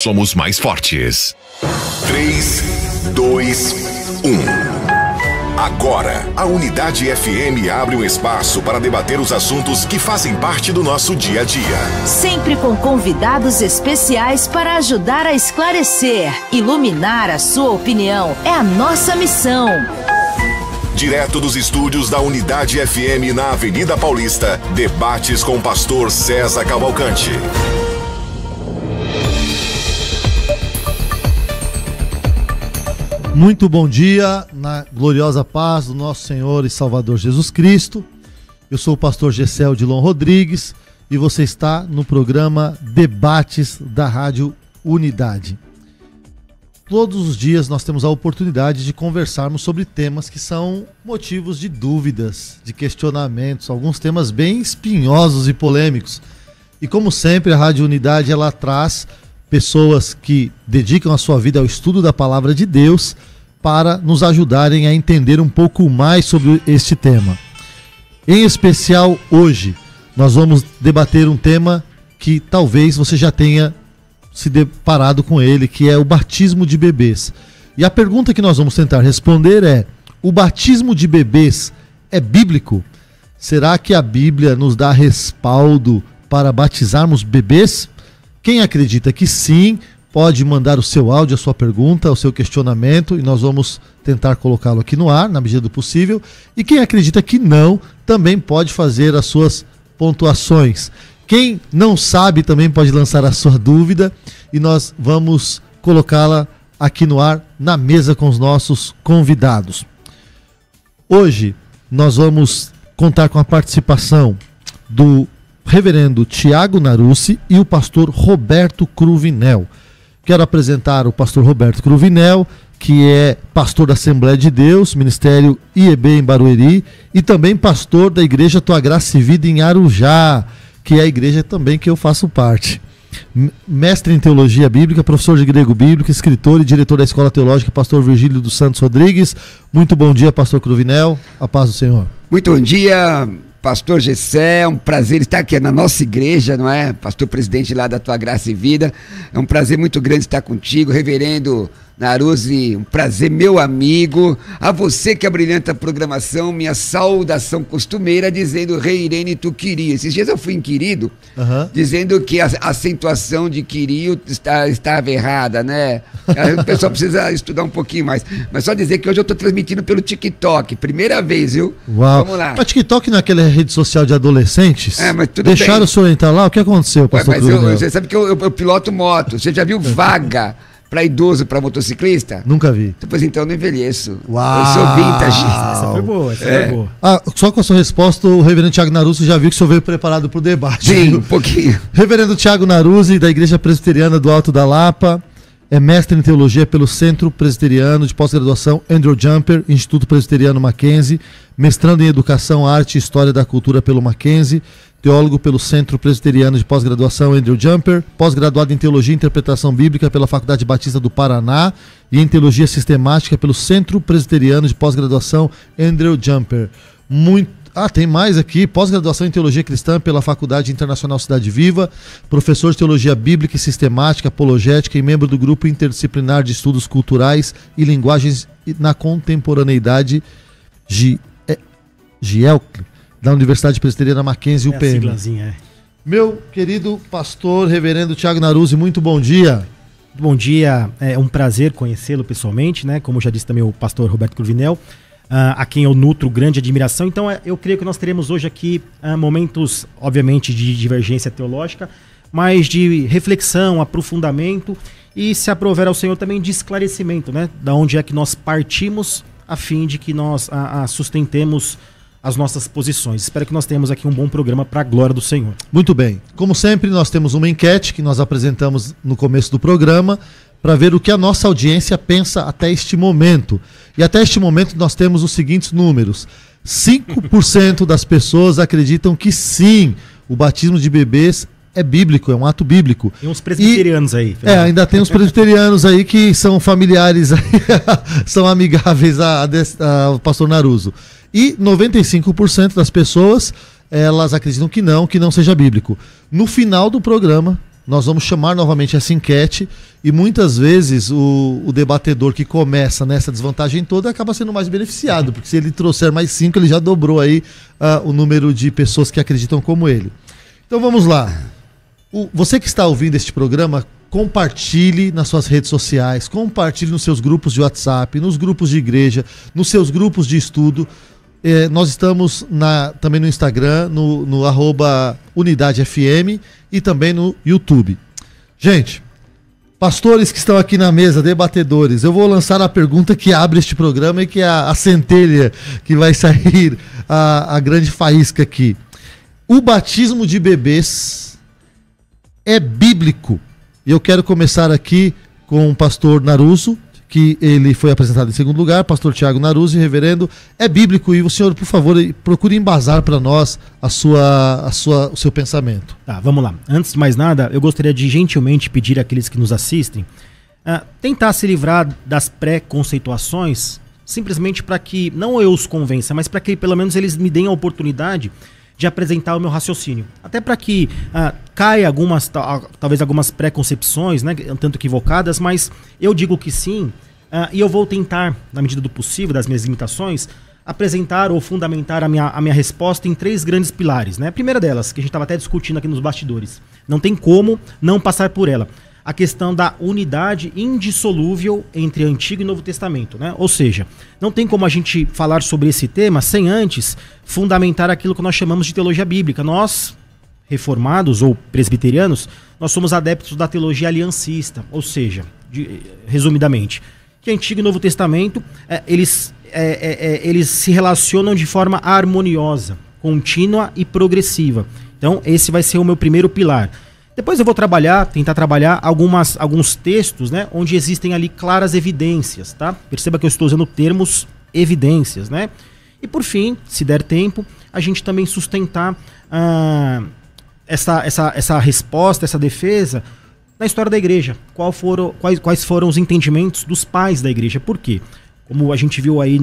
Somos mais fortes. 3, 2, 1. Agora, a Unidade FM abre um espaço para debater os assuntos que fazem parte do nosso dia a dia. Sempre com convidados especiais para ajudar a esclarecer, iluminar a sua opinião. É a nossa missão. Direto dos estúdios da Unidade FM na Avenida Paulista, debates com o pastor César Cavalcante. Muito bom dia, na gloriosa paz do nosso Senhor e Salvador Jesus Cristo. Eu sou o pastor Gessel Dilon Rodrigues e você está no programa Debates da Rádio Unidade. Todos os dias nós temos a oportunidade de conversarmos sobre temas que são motivos de dúvidas, de questionamentos, alguns temas bem espinhosos e polêmicos. E como sempre, a Rádio Unidade ela traz pessoas que dedicam a sua vida ao estudo da Palavra de Deus para nos ajudarem a entender um pouco mais sobre este tema. Em especial hoje, nós vamos debater um tema que talvez você já tenha se deparado com ele, que é o batismo de bebês. E a pergunta que nós vamos tentar responder é: o batismo de bebês é bíblico? Será que a Bíblia nos dá respaldo para batizarmos bebês? Quem acredita que sim, pode mandar o seu áudio, a sua pergunta, o seu questionamento, e nós vamos tentar colocá-lo aqui no ar, na medida do possível. E quem acredita que não, também pode fazer as suas pontuações. Quem não sabe também pode lançar a sua dúvida e nós vamos colocá-la aqui no ar, na mesa com os nossos convidados. Hoje nós vamos contar com a participação do reverendo Tiago Narussi e o pastor Roberto Cruvinel. Quero apresentar o pastor Roberto Cruvinel, que é pastor da Assembleia de Deus, Ministério IEB em Barueri, e também pastor da Igreja Tua Graça e Vida em Arujá, que é a igreja também que eu faço parte. Mestre em Teologia Bíblica, professor de Grego Bíblico, escritor e diretor da Escola Teológica, pastor Virgílio dos Santos Rodrigues. Muito bom dia, pastor Cruvinel, a paz do Senhor. Muito bom dia, pastor Gessé, é um prazer estar aqui na nossa igreja, não é? Pastor presidente lá da Tua Graça e Vida, é um prazer muito grande estar contigo, reverendo Narussi, um prazer, meu amigo. A você que abrilhanta a programação, minha saudação costumeira, dizendo Rei Irene tu queria. Esses dias eu fui inquirido, dizendo que a acentuação de queria estava errada, né? O pessoal precisa estudar um pouquinho mais. Mas só dizer que hoje eu estou transmitindo pelo TikTok, primeira vez, viu? Uau. Vamos lá. Mas TikTok não é aquela rede social de adolescentes? É, mas tudo Deixaram bem. O senhor entrar lá? O que aconteceu, pastor Cruvinel? Você sabe que eu piloto moto. Você já viu vaga para idoso, para motociclista? Nunca vi. Pois então eu não envelheço. Uau. Eu sou vintage. Essa foi boa, foi boa. Só com a sua resposta, o reverendo Tiago Narussi já viu que o senhor veio preparado para o debate. Sim, um pouquinho. Reverendo Tiago Narussi, da Igreja Presbiteriana do Alto da Lapa, é mestre em Teologia pelo Centro Presbiteriano de Pós-Graduação Andrew Jumper, Instituto Presbiteriano Mackenzie, mestrando em Educação, Arte e História da Cultura pelo Mackenzie, teólogo pelo Centro Presbiteriano de Pós-Graduação Andrew Jumper, pós-graduado em Teologia e Interpretação Bíblica pela Faculdade Batista do Paraná e em Teologia Sistemática pelo Centro Presbiteriano de Pós-Graduação Andrew Jumper. Tem mais aqui, pós-graduação em Teologia Cristã pela Faculdade Internacional Cidade Viva, professor de Teologia Bíblica e Sistemática, Apologética e membro do Grupo Interdisciplinar de Estudos Culturais e Linguagens na Contemporaneidade GIELC, da Universidade Presbiteriana Mackenzie, UPM. Siglazinha, é. Meu querido pastor, reverendo Tiago Narussi, muito bom dia. Bom dia, é um prazer conhecê-lo pessoalmente, né? Como já disse também o pastor Roberto Cruvinel, a quem eu nutro grande admiração. Então eu creio que nós teremos hoje aqui momentos, obviamente, de divergência teológica, mas de reflexão, aprofundamento e, se aprover ao Senhor, também de esclarecimento, né? Da onde é que nós partimos, a fim de que nós sustentemos as nossas posições. Espero que nós tenhamos aqui um bom programa para a glória do Senhor. Muito bem. Como sempre, nós temos uma enquete que nós apresentamos no começo do programa para ver o que a nossa audiência pensa até este momento. E até este momento nós temos os seguintes números. 5% das pessoas acreditam que sim, o batismo de bebês é bíblico, é um ato bíblico. Tem uns presbiterianos aí. Ainda tem uns presbiterianos aí que são familiares, são amigáveis ao pastor Narussi. E 95% das pessoas, elas acreditam que não seja bíblico. No final do programa, nós vamos chamar novamente essa enquete e muitas vezes o debatedor que começa nessa desvantagem toda acaba sendo mais beneficiado, porque se ele trouxer mais 5, ele já dobrou aí o número de pessoas que acreditam como ele. Então vamos lá. Você que está ouvindo este programa, compartilhe nas suas redes sociais, compartilhe nos seus grupos de WhatsApp, nos grupos de igreja, nos seus grupos de estudo. Nós estamos também no Instagram, no @UnidadeFM e também no YouTube. Gente, pastores que estão aqui na mesa, debatedores, eu vou lançar a pergunta que abre este programa e que é a centelha que vai sair, a grande faísca aqui. O batismo de bebês é bíblico? E eu quero começar aqui com o pastor Naruso, que ele foi apresentado em segundo lugar, pastor Tiago Naruso, reverendo, é bíblico, e o senhor, por favor, procure embasar para nós o seu pensamento. Tá, vamos lá. Antes de mais nada, eu gostaria de gentilmente pedir àqueles que nos assistem tentar se livrar das pré-conceituações, simplesmente para que, não eu os convença, mas para que pelo menos eles me deem a oportunidade de apresentar o meu raciocínio. Até para que caia talvez algumas preconcepções, né, tanto equivocadas, mas eu digo que sim, e eu vou tentar, na medida do possível, das minhas limitações, apresentar ou fundamentar a minha resposta em 3 grandes pilares. Né? A primeira delas, que a gente estava até discutindo aqui nos bastidores, não tem como não passar por ela. A questão da unidade indissolúvel entre Antigo e Novo Testamento, né? Ou seja, não tem como a gente falar sobre esse tema sem antes fundamentar aquilo que nós chamamos de teologia bíblica. Nós, reformados ou presbiterianos, nós somos adeptos da teologia aliancista, ou seja, resumidamente, que Antigo e Novo Testamento, eles se relacionam de forma harmoniosa, contínua e progressiva. Então, esse vai ser o meu primeiro pilar. Depois eu vou tentar trabalhar alguns textos, né, onde existem ali claras evidências, tá? Perceba que eu estou usando termos evidências, né? E por fim, se der tempo, a gente também sustentar essa resposta, essa defesa na história da igreja. Quais foram os entendimentos dos pais da igreja? Por quê? Como a gente viu aí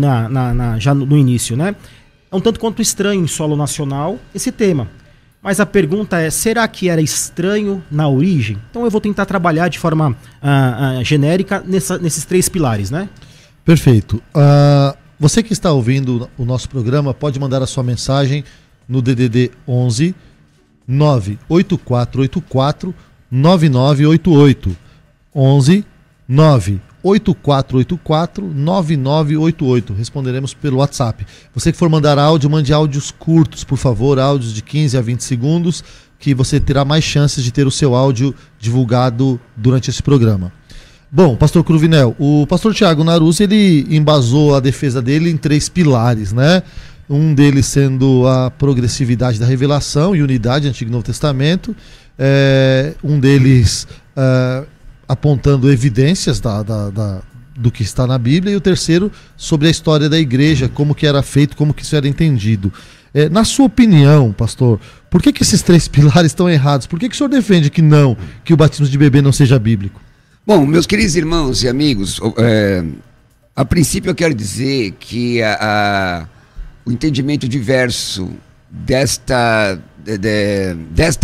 já no início, né? É um tanto quanto estranho em solo nacional esse tema. Mas a pergunta é, será que era estranho na origem? Então eu vou tentar trabalhar de forma genérica nesses 3 pilares, né? Perfeito. Você que está ouvindo o nosso programa pode mandar a sua mensagem no DDD 11 98484 9988. 11 98484 9988. Responderemos pelo WhatsApp. Você que for mandar áudio, mande áudios curtos, por favor, áudios de 15 a 20 segundos, que você terá mais chances de ter o seu áudio divulgado durante esse programa. Bom, pastor Cruvinel, o pastor Tiago Naruso, ele embasou a defesa dele em 3 pilares, né? Um deles sendo a progressividade da revelação e unidade, Antigo e Novo Testamento. Um deles apontando evidências do que está na Bíblia, e o terceiro sobre a história da igreja, como que era feito, como que isso era entendido. Na sua opinião, pastor, por que esses 3 pilares estão errados? Por que o senhor defende que o batismo de bebê não seja bíblico? Bom, meus queridos irmãos e amigos, a princípio eu quero dizer que o entendimento diverso desta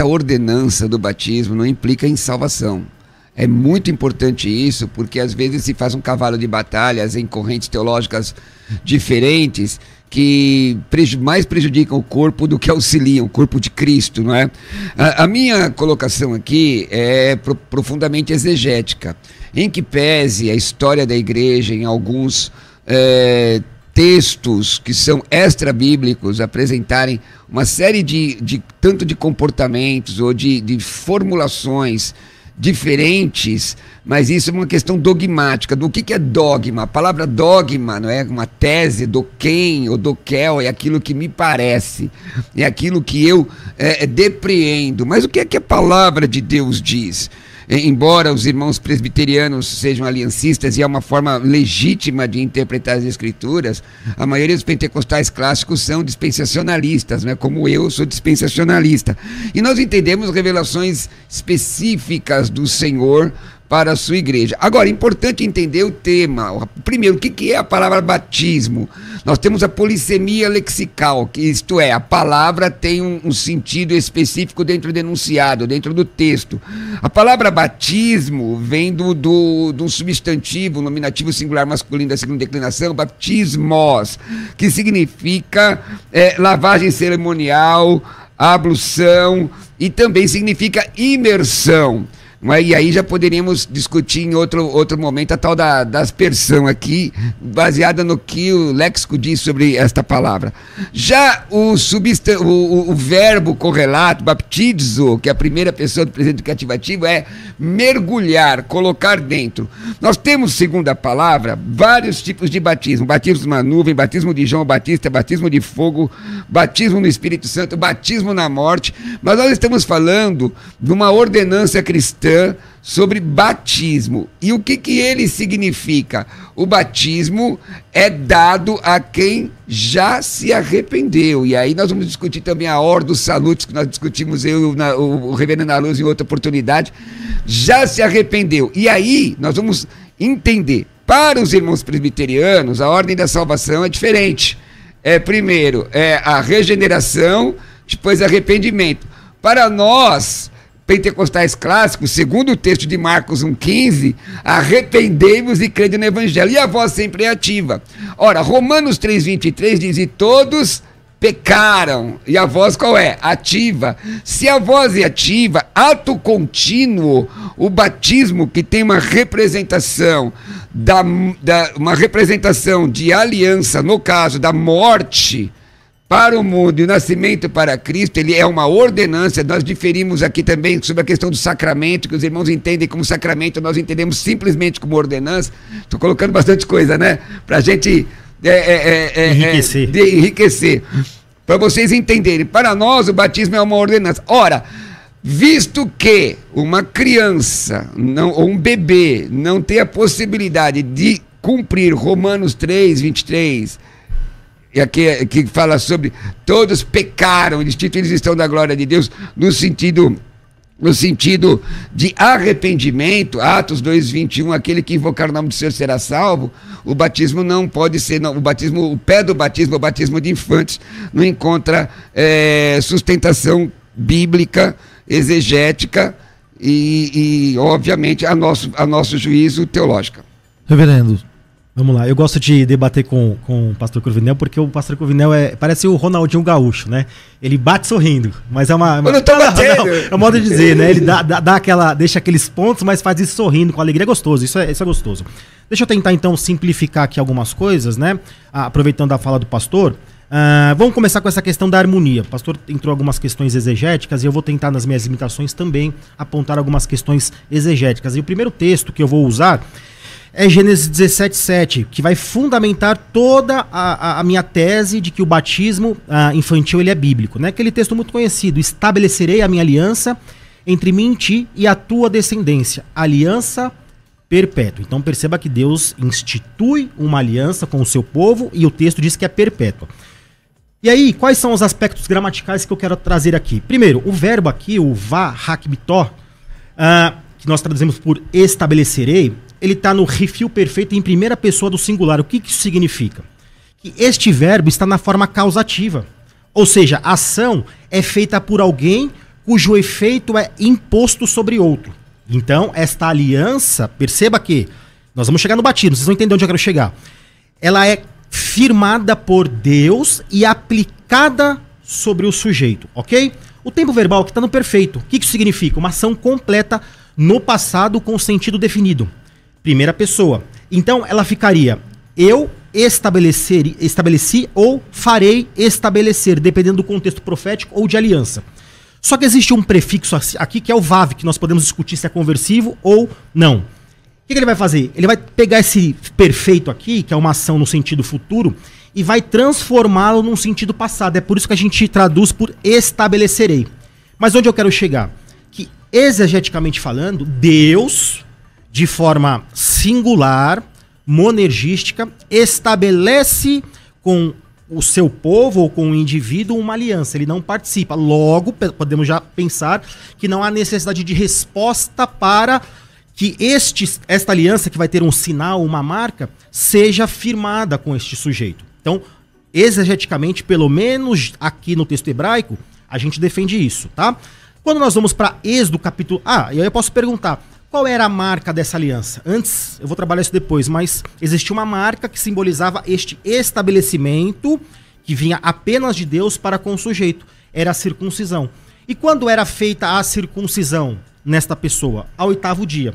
ordenança do batismo não implica em salvação. É muito importante isso, porque às vezes se faz um cavalo de batalhas em correntes teológicas diferentes que mais prejudicam o corpo do que auxiliam o corpo de Cristo, não é? A minha colocação aqui é profundamente exegética, em que pese a história da igreja em alguns textos que são extra-bíblicos apresentarem uma série tanto de comportamentos ou de formulações diferentes, mas isso é uma questão dogmática. Do que é dogma? A palavra dogma não é uma tese do quem ou do quel, é aquilo que me parece, é aquilo que eu depreendo. Mas o que é que a palavra de Deus diz? Embora os irmãos presbiterianos sejam aliancistas e é uma forma legítima de interpretar as escrituras, a maioria dos pentecostais clássicos são dispensacionalistas, né? Como eu sou dispensacionalista. E nós entendemos revelações específicas do Senhor para a sua igreja. Agora, é importante entender o tema. Primeiro, o que é a palavra batismo? Nós temos a polissemia lexical, que isto é, a palavra tem um sentido específico dentro do enunciado, dentro do texto. A palavra batismo vem do substantivo, nominativo singular masculino da segunda declinação, baptismos, que significa lavagem cerimonial, ablução, e também significa imersão. E aí já poderíamos discutir em outro momento a tal da aspersão aqui, baseada no que o léxico diz sobre esta palavra. Já o verbo correlato, baptizo, que é a primeira pessoa do presente indicativo, é mergulhar, colocar dentro. Nós temos, segundo a palavra, vários tipos de batismo. Batismo na nuvem, batismo de João Batista, batismo de fogo, batismo no Espírito Santo, batismo na morte. Mas nós estamos falando de uma ordenança cristã sobre batismo. E o que ele significa? O batismo é dado a quem já se arrependeu. E aí nós vamos discutir também a Ordo Salutis, que nós discutimos o reverendo Naruz em outra oportunidade. Já se arrependeu. E aí nós vamos entender. Para os irmãos presbiterianos, a ordem da salvação é diferente. Primeiro a regeneração, depois arrependimento. Para nós pentecostais clássicos, segundo o texto de Marcos 1,15, arrependei-vos e crede no Evangelho. E a voz sempre é ativa. Ora, Romanos 3,23 diz, e todos pecaram. E a voz qual é? Ativa. Se a voz é ativa, ato contínuo, o batismo que tem uma representação, uma representação de aliança, no caso da morte para o mundo e o nascimento para Cristo, ele é uma ordenança. Nós diferimos aqui também sobre a questão do sacramento, que os irmãos entendem como sacramento, nós entendemos simplesmente como ordenança. Estou colocando bastante coisa, né? Para a gente enriquecer. Para vocês entenderem. Para nós, o batismo é uma ordenança. Ora, visto que uma criança ou um bebê não tem a possibilidade de cumprir Romanos 3,23, e aqui que fala sobre todos pecaram, destituídos estão da glória de Deus, no sentido de arrependimento, Atos 2,21, aquele que invocar o nome do Senhor será salvo. O batismo não pode ser, não, o pé do batismo, o batismo de infantes, não encontra sustentação bíblica, exegética e obviamente, a nosso juízo teológica. Reverendo, vamos lá, eu gosto de debater com o pastor Cruvinel, porque o pastor Cruvinel parece o Ronaldinho Gaúcho, né? Ele bate sorrindo, mas é uma... Eu não tô batendo! É um modo de dizer, né? Ele deixa aqueles pontos, mas faz isso sorrindo, com alegria. É gostoso, isso é gostoso. Deixa eu tentar, então, simplificar aqui algumas coisas, né? Aproveitando a fala do pastor. Vamos começar com essa questão da harmonia. O pastor entrou algumas questões exegéticas e eu vou tentar, nas minhas limitações, também apontar algumas questões exegéticas. E o primeiro texto que eu vou usar é Gênesis 17:7, que vai fundamentar toda a minha tese de que o batismo infantil ele é bíblico, né? Aquele texto muito conhecido: estabelecerei a minha aliança entre mim e ti e a tua descendência, aliança perpétua. Então perceba que Deus institui uma aliança com o seu povo e o texto diz que é perpétua. E aí, quais são os aspectos gramaticais que eu quero trazer aqui? Primeiro, o verbo aqui, o va-hakbitó, que nós traduzimos por estabelecerei, ele está no refil perfeito em primeira pessoa do singular. O que isso significa? Que este verbo está na forma causativa. Ou seja, a ação é feita por alguém cujo efeito é imposto sobre outro. Então, esta aliança, perceba que nós vamos chegar no batismo, vocês vão entender onde eu quero chegar. Ela é firmada por Deus e aplicada sobre o sujeito, ok? O tempo verbal aqui está no perfeito. O que isso significa? Uma ação completa no passado com sentido definido. Primeira pessoa. Então, ela ficaria: eu estabeleci ou farei estabelecer, dependendo do contexto profético ou de aliança. Só que existe um prefixo aqui que é o vav, que nós podemos discutir se é conversivo ou não. O que ele vai fazer? Ele vai pegar esse perfeito aqui, que é uma ação no sentido futuro, e vai transformá-lo num sentido passado. É por isso que a gente traduz por estabelecerei. Mas onde eu quero chegar? Que, exegeticamente falando, Deus, de forma singular, monergística, estabelece com o seu povo ou com o indivíduo uma aliança. Ele não participa. Logo, podemos já pensar que não há necessidade de resposta para que esta aliança, que vai ter um sinal, uma marca, seja firmada com este sujeito. Então, exegeticamente, pelo menos aqui no texto hebraico, a gente defende isso, tá? Quando nós vamos para Êxodo capítulo... e aí eu posso perguntar, qual era a marca dessa aliança? Antes, eu vou trabalhar isso depois, mas existia uma marca que simbolizava este estabelecimento que vinha apenas de Deus para com o sujeito. Era a circuncisão. E quando era feita a circuncisão nesta pessoa? Ao 8º dia.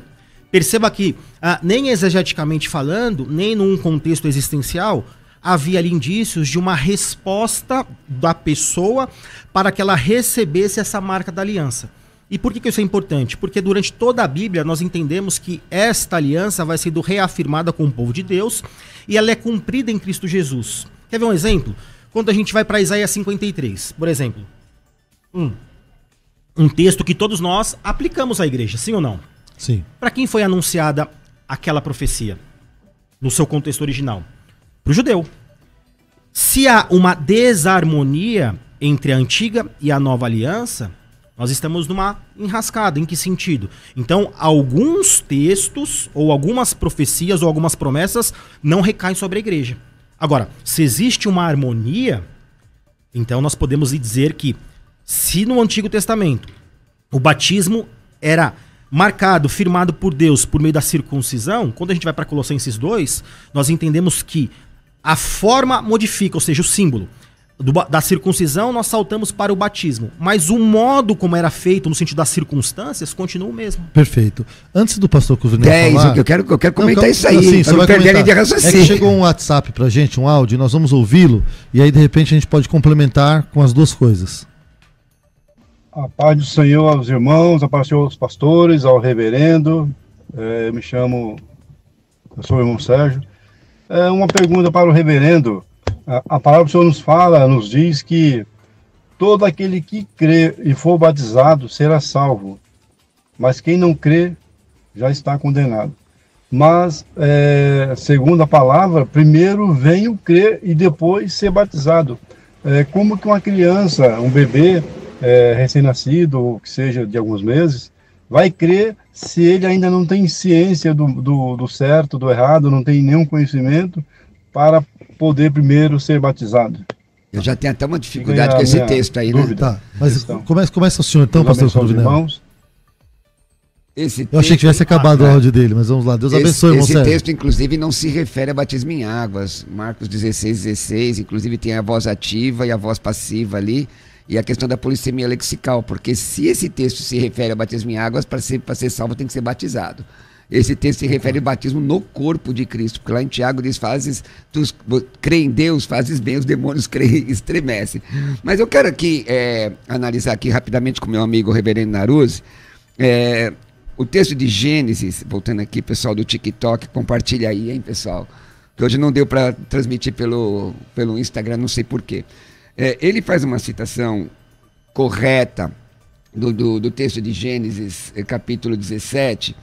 Perceba que, nem exegeticamente falando, nem num contexto existencial, havia ali indícios de uma resposta da pessoa para que ela recebesse essa marca da aliança. E por que isso é importante? Porque durante toda a Bíblia nós entendemos que esta aliança vai sendo reafirmada com o povo de Deus e ela é cumprida em Cristo Jesus. Quer ver um exemplo? Quando a gente vai para Isaías 53, por exemplo. Um texto que todos nós aplicamos à igreja, sim ou não? Sim. Para quem foi anunciada aquela profecia? No seu contexto original? Para o judeu. Se há uma desarmonia entre a antiga e a nova aliança, nós estamos numa enrascada. Em que sentido? Então, alguns textos, ou algumas profecias, ou algumas promessas não recaem sobre a igreja. Agora, se existe uma harmonia, então nós podemos dizer que, se no Antigo Testamento o batismo era marcado, firmado por Deus por meio da circuncisão, quando a gente vai para Colossenses 2, nós entendemos que a forma modifica, ou seja, o símbolo. Da circuncisão nós saltamos para o batismo, mas o modo como era feito no sentido das circunstâncias continua o mesmo. Perfeito. Antes do pastor Cruvinel falar... Eu quero comentar isso aí, assim, para não perder a linha de raciocínio. É que chegou um WhatsApp pra gente, um áudio, nós vamos ouvi-lo e aí de repente a gente pode complementar com as duas coisas. A paz do Senhor aos irmãos, a paz do Senhor aos pastores, ao reverendo. Eu sou o irmão Sérgio. Uma pergunta para o reverendo. A palavra do Senhor nos diz que todo aquele que crê e for batizado será salvo, mas quem não crê já está condenado. Mas, segundo a palavra, primeiro vem o crer e depois ser batizado. Como que uma criança, um bebê recém-nascido, ou que seja de alguns meses, vai crer se ele ainda não tem ciência do certo, do errado, não tem nenhum conhecimento para poder primeiro ser batizado? Eu já tenho até uma dificuldade com esse texto aí, dúvida. Né? Tá, mas começa o senhor então, pastor Cruvinel. Eu achei que tivesse acabado o áudio dele, mas vamos lá. Deus abençoe, irmão Sérgio. Esse texto, inclusive, não se refere a batismo em águas. Marcos 16, inclusive tem a voz ativa e a voz passiva ali, e a questão da polissemia lexical, porque se esse texto se refere a batismo em águas, para ser salvo tem que ser batizado. Esse texto se refere ao batismo no corpo de Cristo, porque lá em Tiago diz, tu crê em Deus, fazes bem, os demônios creem, estremecem. Mas eu quero aqui analisar aqui rapidamente com meu amigo reverendo Naruzzi, o texto de Gênesis, voltando aqui, pessoal do TikTok, compartilha aí, hein, pessoal, que hoje não deu para transmitir pelo Instagram, não sei porquê. Ele faz uma citação correta do texto de Gênesis, capítulo 17,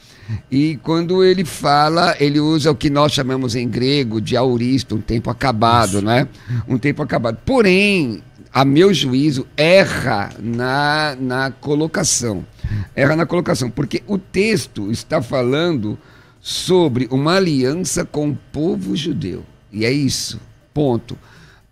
e quando ele fala, ele usa o que nós chamamos em grego de auristo, um tempo acabado, né? Um tempo acabado. Porém, a meu juízo, erra na colocação. Erra na colocação, porque o texto está falando sobre uma aliança com o povo judeu. E é isso, ponto.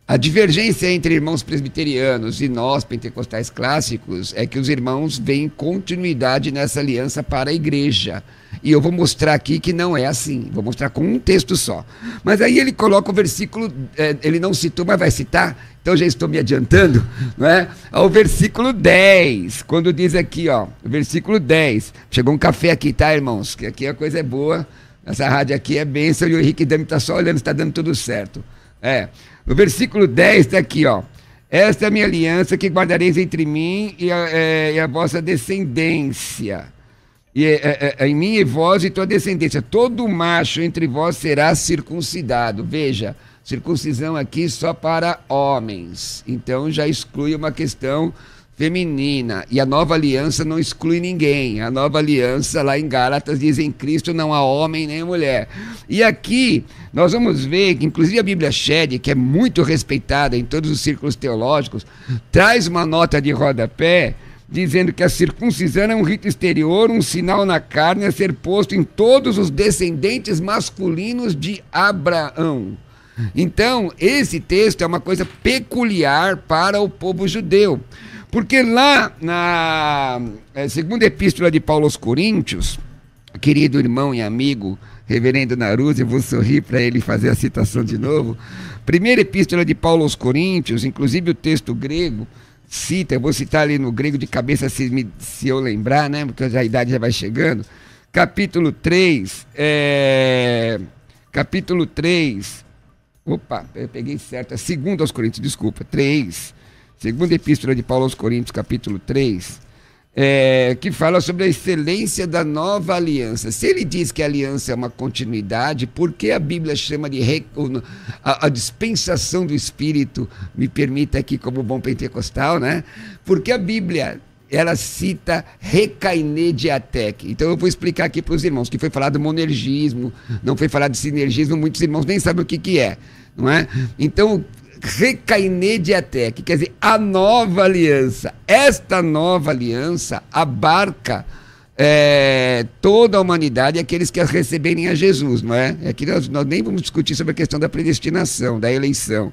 A divergência entre irmãos presbiterianos e nós, pentecostais clássicos, é que os irmãos veem continuidade nessa aliança para a igreja. E eu vou mostrar aqui que não é assim. Vou mostrar com um texto só. Mas aí ele coloca o versículo, ele não citou, mas vai citar, então já estou me adiantando, não é? Ao versículo 10, quando diz aqui, ó, o versículo 10. Chegou um café aqui, tá, irmãos? Que aqui a coisa é boa, essa rádio aqui é bênção e o Henrique Dami está só olhando se está dando tudo certo. No versículo 10 está aqui, ó. Esta é a minha aliança que guardareis entre mim e a vossa descendência. Em mim e vós e tua descendência. Todo macho entre vós será circuncidado. Veja, circuncisão aqui só para homens. Então já exclui uma questão feminina. E a nova aliança não exclui ninguém. A nova aliança, lá em Gálatas, diz: em Cristo não há homem nem mulher. E aqui nós vamos ver que, inclusive, a Bíblia Shed, que é muito respeitada em todos os círculos teológicos, traz uma nota de rodapé dizendo que a circuncisão é um rito exterior, um sinal na carne a ser posto em todos os descendentes masculinos de Abraão. Então, esse texto é uma coisa peculiar para o povo judeu, porque lá na segunda epístola de Paulo aos Coríntios, querido irmão e amigo, reverendo Naruzzi, eu vou sorrir para ele fazer a citação de novo. Primeira epístola de Paulo aos Coríntios, inclusive o texto grego, cita, eu vou citar ali no grego de cabeça se eu lembrar, né, porque a idade já vai chegando. Capítulo 3, opa, eu peguei certo, é 2 aos Coríntios, desculpa, 3, segunda epístola de Paulo aos Coríntios, capítulo 3, que fala sobre a excelência da nova aliança. Se ele diz que a aliança é uma continuidade, por que a Bíblia chama de a dispensação do Espírito, me permita aqui como bom pentecostal, né? Porque a Bíblia, ela cita recaine diatec. Então eu vou explicar aqui para os irmãos, que foi falado monergismo, não foi falado de sinergismo, muitos irmãos nem sabem o que é, não é? Então, recaine diatec, quer dizer, a nova aliança. Esta nova aliança abarca toda a humanidade e aqueles que as receberem a Jesus, não é? Aqui nós nem vamos discutir sobre a questão da predestinação, da eleição.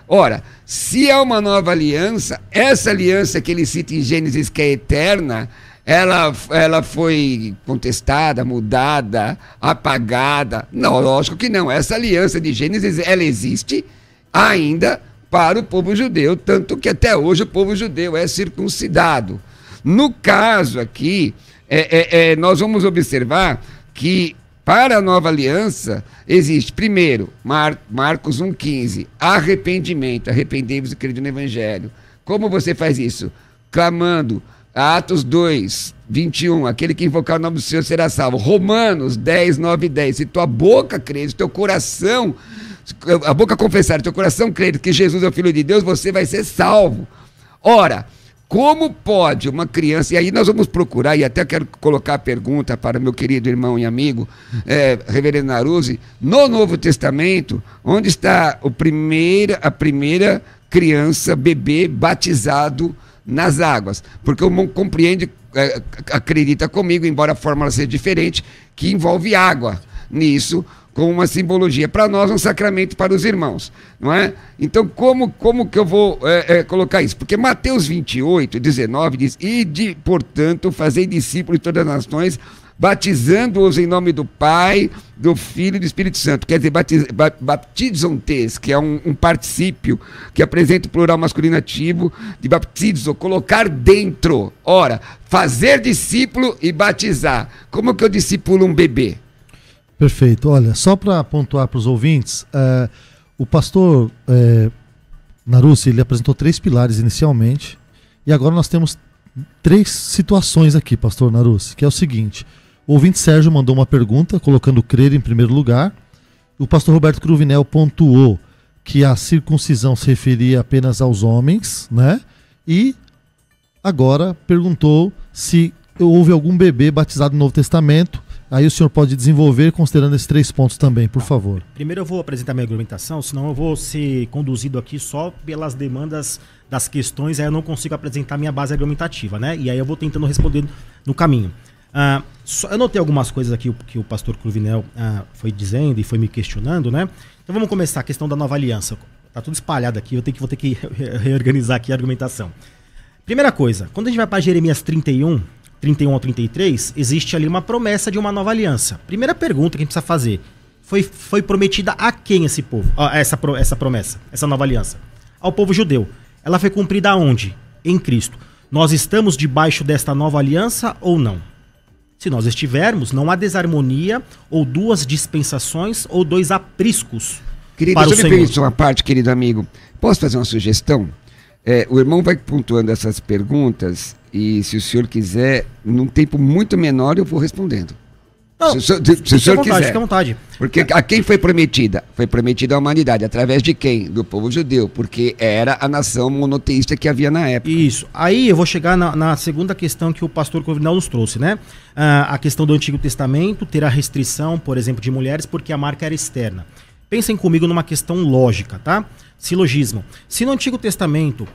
Ora, se é uma nova aliança, essa aliança que ele cita em Gênesis, que é eterna, ela foi contestada, mudada, apagada? Não, lógico que não. Essa aliança de Gênesis, ela existe ainda para o povo judeu, tanto que até hoje o povo judeu é circuncidado. No caso aqui, nós vamos observar que para a nova aliança existe, primeiro, Marcos 1,15, arrependimento, arrependei-vos e crede no Evangelho. Como você faz isso? Clamando. Atos 2, 21, aquele que invocar o nome do Senhor será salvo. Romanos 10, 9 e 10, se tua boca crer, se teu coração, a boca confessar, teu coração crer que Jesus é o Filho de Deus, você vai ser salvo. Ora, como pode uma criança, e aí nós vamos procurar, e até quero colocar a pergunta para meu querido irmão e amigo, reverendo Naruzzi, no Novo Testamento, onde está a primeira criança, bebê, batizado nas águas? Porque o irmão compreende, acredita comigo, embora a fórmula seja diferente, que envolve água nisso, com uma simbologia para nós, um sacramento para os irmãos, não é? Então, como que eu vou colocar isso? Porque Mateus 28, 19 diz, ide, portanto, fazei discípulos de todas as nações, batizando-os em nome do Pai, do Filho e do Espírito Santo. Quer dizer, baptizontes, que é um particípio que apresenta o plural masculino ativo de baptizo, colocar dentro. Ora, fazer discípulo e batizar. Como que eu discipulo um bebê? Perfeito. Olha, só para pontuar para os ouvintes, o pastor Naruzzi, ele apresentou 3 pilares inicialmente, e agora nós temos 3 situações aqui, pastor Naruzzi, que é o seguinte: o ouvinte Sérgio mandou uma pergunta, colocando crer em primeiro lugar. O pastor Roberto Cruvinel pontuou que a circuncisão se referia apenas aos homens, né? E agora perguntou se houve algum bebê batizado no Novo Testamento. Aí o senhor pode desenvolver considerando esses 3 pontos também, por favor. Primeiro eu vou apresentar minha argumentação, senão eu vou ser conduzido aqui só pelas demandas das questões, aí eu não consigo apresentar minha base argumentativa, né? E aí eu vou tentando responder no caminho. Eu notei algumas coisas aqui que o pastor Cruvinel foi dizendo e foi me questionando, né? Então vamos começar a questão da nova aliança. Tá tudo espalhado aqui, vou ter que reorganizar aqui a argumentação. Primeira coisa, quando a gente vai para Jeremias 31 ao 33, existe ali uma promessa de uma nova aliança. Primeira pergunta que a gente precisa fazer: foi prometida a quem esse povo? Essa promessa, essa nova aliança? Ao povo judeu. Ela foi cumprida aonde? Em Cristo. Nós estamos debaixo desta nova aliança ou não? Se nós estivermos, não há desarmonia ou 2 dispensações ou 2 apriscos. Querido, para o me Senhor. permite uma parte, querido amigo. Posso fazer uma sugestão? O irmão vai pontuando essas perguntas e, se o senhor quiser, num tempo muito menor, eu vou respondendo. Não, se o senhor quiser. Fique à vontade. Porque a quem foi prometida? Foi prometida à humanidade. Através de quem? Do povo judeu. Porque era a nação monoteísta que havia na época. Isso. Aí eu vou chegar na segunda questão que o pastor Cruvinel nos trouxe, né? A questão do Antigo Testamento, ter a restrição, por exemplo, de mulheres, porque a marca era externa. Pensem comigo numa questão lógica, tá? Silogismo. Se no Antigo Testamento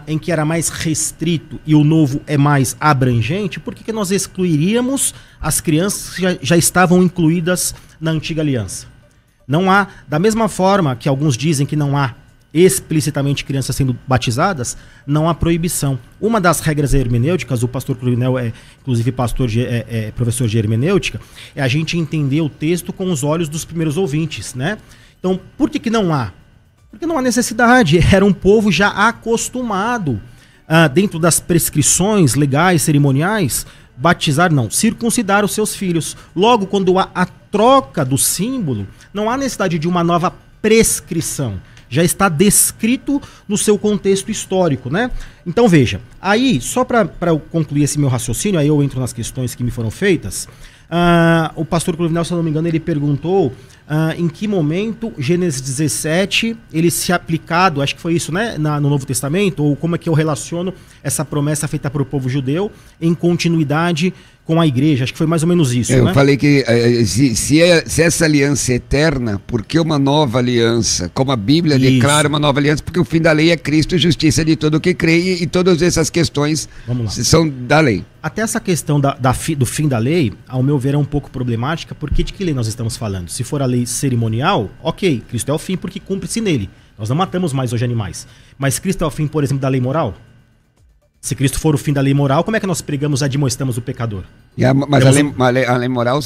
em que era mais restrito e o novo é mais abrangente, por que nós excluiríamos as crianças que já estavam incluídas na antiga aliança? Não há, da mesma forma que alguns dizem que não há explicitamente crianças sendo batizadas, não há proibição. Uma das regras hermenêuticas, o pastor Cruvinel é inclusive professor de hermenêutica, é a gente entender o texto com os olhos dos primeiros ouvintes, né? Então, por que não há? Porque não há necessidade, era um povo já acostumado, dentro das prescrições legais, cerimoniais, batizar não, circuncidar os seus filhos. Logo, quando há a troca do símbolo, não há necessidade de uma nova prescrição. Já está descrito no seu contexto histórico, né? Então veja, aí, só para eu concluir esse meu raciocínio, aí eu entro nas questões que me foram feitas, o pastor Cruvinel, se eu não me engano, ele perguntou em que momento Gênesis 17, ele se aplicado, acho que foi isso, né, no Novo Testamento, ou como é que eu relaciono essa promessa feita para o povo judeu em continuidade com a igreja, acho que foi mais ou menos isso, Eu né? falei que se essa aliança é eterna, por que uma nova aliança? Como a Bíblia Isso. declara uma nova aliança, porque o fim da lei é Cristo e justiça de todo o que crê, e todas essas questões Vamos lá. são da lei. Até essa questão do fim da lei, ao meu ver, é um pouco problemática, porque de que lei nós estamos falando? Se for a lei cerimonial, ok, Cristo é o fim porque cumpre-se nele. Nós não matamos mais hoje animais. Mas Cristo é o fim, por exemplo, da lei moral? Se Cristo for o fim da lei moral, como é que nós pregamos e admoestamos o pecador? Mas a lei moral,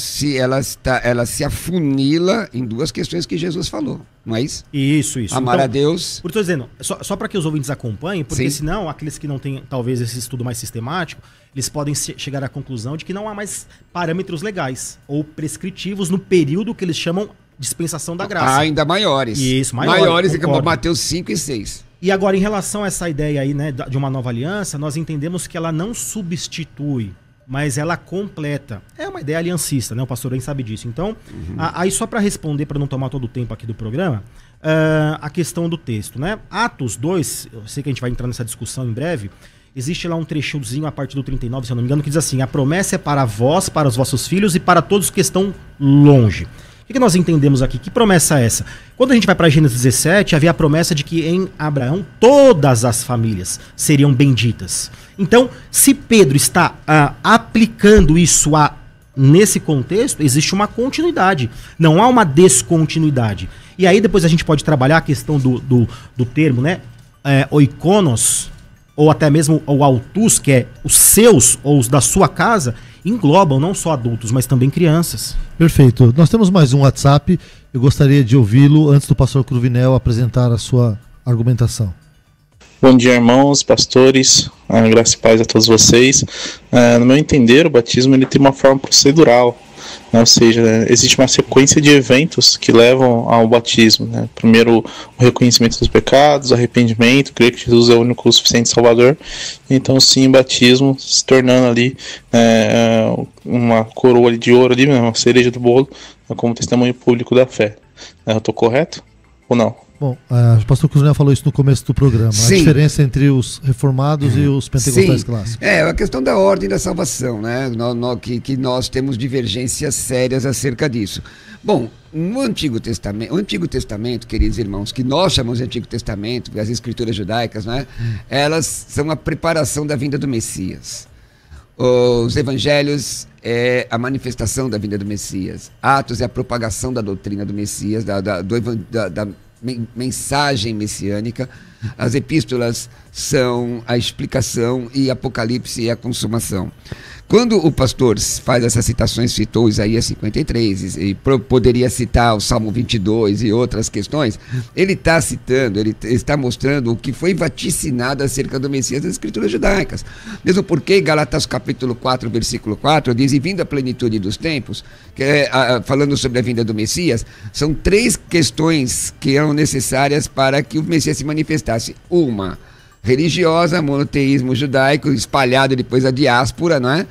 ela se afunila em duas questões que Jesus falou, não é isso? Isso. Amar Então, a Deus. Por isso eu tô dizendo, só para que os ouvintes acompanhem, porque Sim. senão, aqueles que não têm, talvez, esse estudo mais sistemático, eles podem chegar à conclusão de que não há mais parâmetros legais ou prescritivos no período que eles chamam dispensação da graça. Ainda maiores. Isso, maiores, como concordo. Mateus 5 e 6. E agora, em relação a essa ideia aí, né, de uma nova aliança, nós entendemos que ela não substitui, mas ela completa. É uma ideia aliancista, né? O pastor bem sabe disso. Então, aí só para responder, para não tomar todo o tempo aqui do programa, a questão do texto, né? Atos 2, eu sei que a gente vai entrar nessa discussão em breve, existe lá um trechozinho a partir do 39, se eu não me engano, que diz assim: a promessa é para vós, para os vossos filhos e para todos que estão longe. O que nós entendemos aqui? Que promessa é essa? Quando a gente vai para Gênesis 17, havia a promessa de que em Abraão todas as famílias seriam benditas. Então, se Pedro está aplicando isso nesse contexto, existe uma continuidade. Não há uma descontinuidade. E aí depois a gente pode trabalhar a questão do termo, né? Oikonos, ou até mesmo o autus, que é os seus ou os da sua casa, englobam não só adultos, mas também crianças. Perfeito. Nós temos mais um WhatsApp. Eu gostaria de ouvi-lo antes do pastor Cruvinel apresentar a sua argumentação. Bom dia, irmãos, pastores, graça e paz a todos vocês. No meu entender, o batismo ele tem uma forma procedural, né? Ou seja, existe uma sequência de eventos que levam ao batismo, né? Primeiro, o reconhecimento dos pecados, arrependimento, crer que Jesus é o único suficiente Salvador. Então, sim, batismo se tornando ali uma coroa de ouro, ali, uma cereja do bolo, como testemunho público da fé. Eu estou correto ou não? Bom, o pastor Cruvinel falou isso no começo do programa. Sim. A diferença entre os reformados e os pentecostais Sim. clássicos. É a questão da ordem da salvação, né? Que nós temos divergências sérias acerca disso. Bom, o Antigo Testamento, queridos irmãos, que nós chamamos de Antigo Testamento, as escrituras judaicas, né? Elas são a preparação da vinda do Messias. Os evangelhos é a manifestação da vinda do Messias. Atos é a propagação da doutrina do Messias, da mensagem messiânica. As epístolas são a explicação e Apocalipse é a consumação. Quando o pastor faz essas citações, citou Isaías 53 e poderia citar o Salmo 22 e outras questões, ele está citando, ele está mostrando o que foi vaticinado acerca do Messias das escrituras judaicas. Mesmo porque Galatas capítulo 4, versículo 4, diz: e vindo a plenitude dos tempos, que falando sobre a vinda do Messias, são 3 questões que eram necessárias para que o Messias se manifestasse. Uma religiosa, monoteísmo judaico, espalhado depois a diáspora, não é?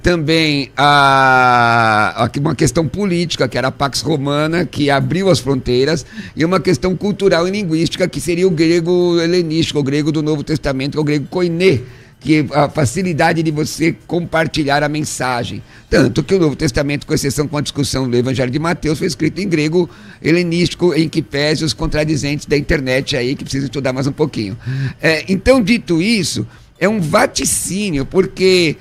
Também uma questão política, que era a Pax Romana, que abriu as fronteiras, e uma questão cultural e linguística, que seria o grego helenístico, o grego do Novo Testamento, o grego koiné, que a facilidade de você compartilhar a mensagem. Tanto que o Novo Testamento, com exceção com a discussão do Evangelho de Mateus, foi escrito em grego helenístico, em que pese os contradizentes da internet aí, que precisam estudar mais um pouquinho. Então, dito isso, é um vaticínio, porque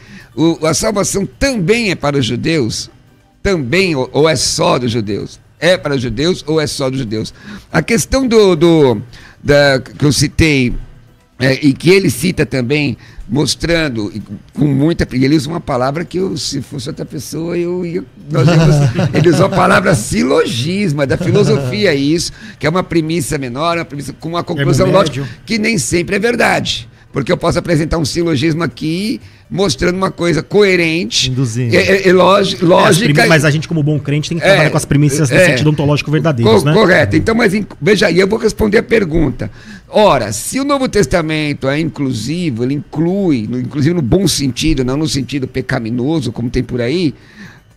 a salvação também é para os judeus, também, ou é só dos judeus? É para os judeus ou é só dos judeus? A questão que eu citei, e que ele cita também, mostrando com muita... Ele usa uma palavra que se fosse outra pessoa, ele usou a palavra silogismo, da filosofia, isso, que é uma premissa menor, uma premissa com uma conclusão lógica, que nem sempre é verdade. Porque eu posso apresentar um silogismo aqui, mostrando uma coisa coerente, lógica. Mas a gente, como bom crente, tem que trabalhar com as premissas no sentido ontológico verdadeiro, né? Correto. Então, mas veja aí, eu vou responder a pergunta. Ora, se o Novo Testamento é inclusivo, ele inclui, inclusive no bom sentido, não no sentido pecaminoso, como tem por aí,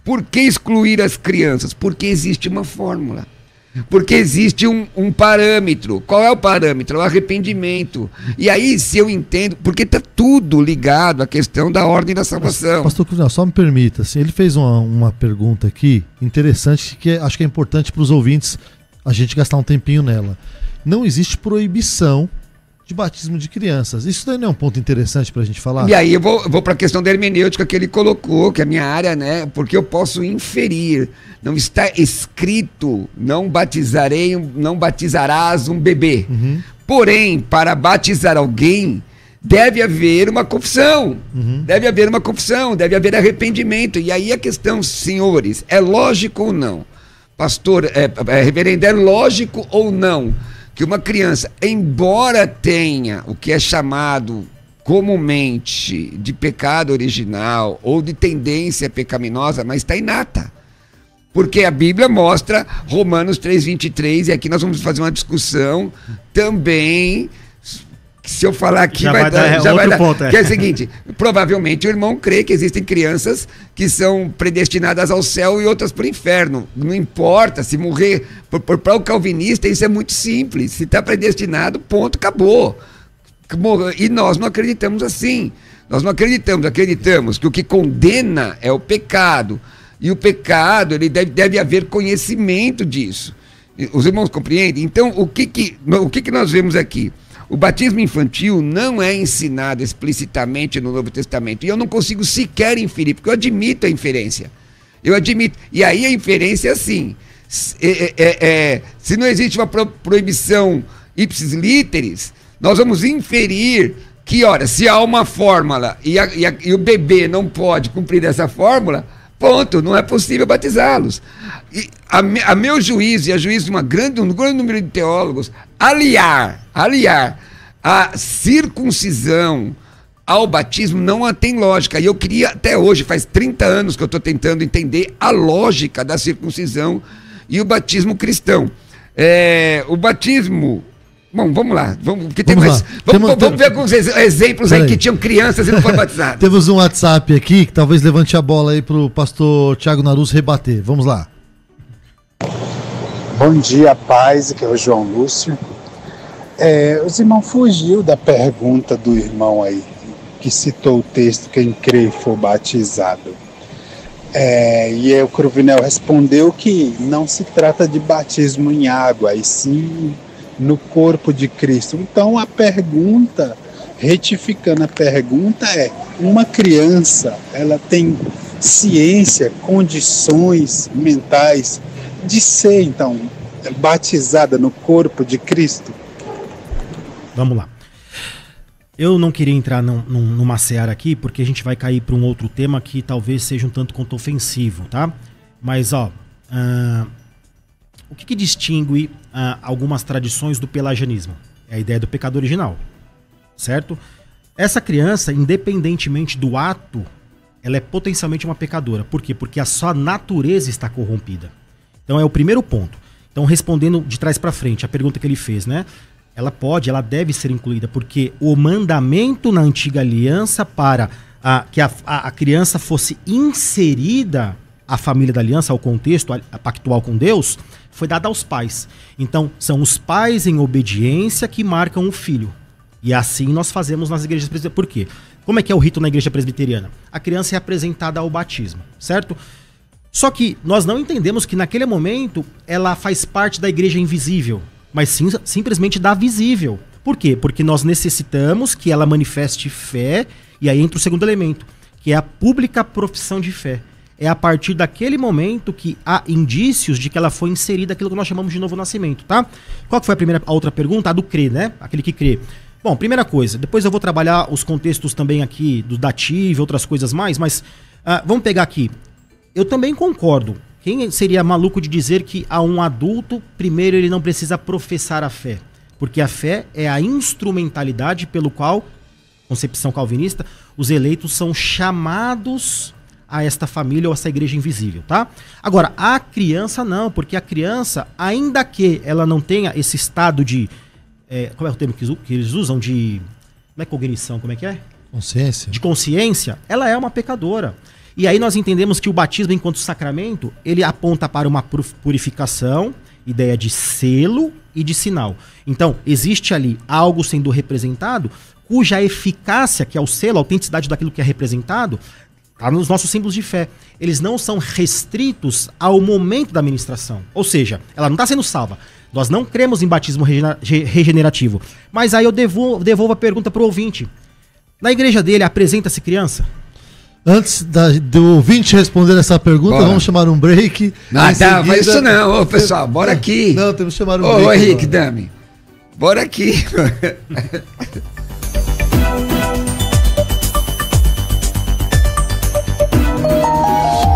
por que excluir as crianças? Porque existe uma fórmula. Porque existe um parâmetro. Qual é o parâmetro? É o arrependimento. E aí, se eu entendo, porque está tudo ligado à questão da ordem da salvação. Pastor Cruz, só me permita, assim, ele fez uma pergunta aqui interessante, que acho que é importante para os ouvintes a gente gastar um tempinho nela. Não existe proibição de batismo de crianças. Isso daí não é um ponto interessante para a gente falar? E aí eu vou para a questão da hermenêutica que ele colocou, que é a minha área, né? Porque eu posso inferir. Não está escrito, não batizarás um bebê. Uhum. Porém, para batizar alguém, deve haver uma confissão. Uhum. Deve haver uma confissão, deve haver arrependimento. E aí a questão, senhores, é lógico ou não? Pastor, reverendo, é lógico ou não que uma criança, embora tenha o que é chamado comumente de pecado original ou de tendência pecaminosa, mas está inata? Porque a Bíblia mostra Romanos 3:23, e aqui nós vamos fazer uma discussão também. Se eu falar aqui, já vai dar. Ponto, que é o seguinte: provavelmente o irmão crê que existem crianças que são predestinadas ao céu e outras para o inferno. Não importa se morrer. Para o calvinista, isso é muito simples. Se está predestinado, ponto, acabou. E nós não acreditamos assim. Nós não acreditamos que o que condena é o pecado. E o pecado, ele deve haver conhecimento disso. Os irmãos compreendem? Então, o que nós vemos aqui? O batismo infantil não é ensinado explicitamente no Novo Testamento. E eu não consigo sequer inferir, porque eu admito a inferência. Eu admito. E aí a inferência é assim. Se não existe uma proibição ipsis literis, nós vamos inferir que, ora, se há uma fórmula e o bebê não pode cumprir essa fórmula, ponto, não é possível batizá-los. E a meu juízo e a juízo de um grande número de teólogos, aliar a circuncisão ao batismo não tem lógica. E eu queria, até hoje, faz 30 anos que eu estou tentando entender a lógica da circuncisão e o batismo cristão. O batismo... Bom, vamos lá. Vamos ver alguns exemplos aí que tinham crianças e não foram batizadas. Temos um WhatsApp aqui que talvez levante a bola aí para o pastor Thiago Naruz rebater. Vamos lá. Bom dia, paz, que é o João Lúcio. Os irmãos fugiu da pergunta do irmão aí, que citou o texto, quem crê e for batizado. E o Cruvinel respondeu que não se trata de batismo em água, e sim no corpo de Cristo. Então a pergunta, retificando a pergunta, uma criança, ela tem ciência, condições mentais de ser, então, batizada no corpo de Cristo? Vamos lá. Eu não queria entrar numa seara aqui, porque a gente vai cair para um outro tema que talvez seja um tanto quanto ofensivo, tá? Mas, o que distingue algumas tradições do pelagianismo? É a ideia do pecado original, certo? Essa criança, independentemente do ato, ela é potencialmente uma pecadora. Por quê? Porque a sua natureza está corrompida. Então é o primeiro ponto. Então, respondendo de trás para frente, a pergunta que ele fez, né? Ela deve ser incluída, porque o mandamento na antiga aliança para que a criança fosse inserida à família da aliança, ao contexto pactual com Deus, foi dado aos pais. Então, são os pais em obediência que marcam o filho. E assim nós fazemos nas igrejas presbiterianas. Por quê? Como é que é o rito na igreja presbiteriana? A criança é apresentada ao batismo, certo? Só que nós não entendemos que naquele momento ela faz parte da igreja invisível, mas sim, simplesmente da visível. Por quê? Porque nós necessitamos que ela manifeste fé, e aí entra o segundo elemento, que é a pública profissão de fé. É a partir daquele momento que há indícios de que ela foi inserida aquilo que nós chamamos de novo nascimento, tá? Qual que foi a outra pergunta? A do crer, né? Aquele que crê. Bom, primeira coisa, depois eu vou trabalhar os contextos também aqui do dativo e outras coisas mais, mas vamos pegar aqui. Eu também concordo. Quem seria maluco de dizer que a um adulto, primeiro ele não precisa professar a fé? Porque a fé é a instrumentalidade pelo qual, concepção calvinista, os eleitos são chamados a esta família ou a essa igreja invisível, tá? Agora, a criança não, porque a criança, ainda que ela não tenha esse estado de... como é o termo que eles usam? De... Não é cognição, como é que é? Consciência. De consciência, ela é uma pecadora. E aí nós entendemos que o batismo enquanto sacramento, ele aponta para uma purificação, ideia de selo e de sinal. Então, existe ali algo sendo representado, cuja eficácia, que é o selo, a autenticidade daquilo que é representado, está nos nossos símbolos de fé. Eles não são restritos ao momento da ministração. Ou seja, ela não está sendo salva. Nós não cremos em batismo regenerativo. Mas aí eu devolvo a pergunta para o ouvinte. Na igreja dele, apresenta-se criança? Antes do ouvinte responder essa pergunta, vamos chamar um break. Não, tá, mas isso não, ô pessoal, bora aqui. Não, temos que chamar um break. Ô Henrique, agora. Dami, bora aqui.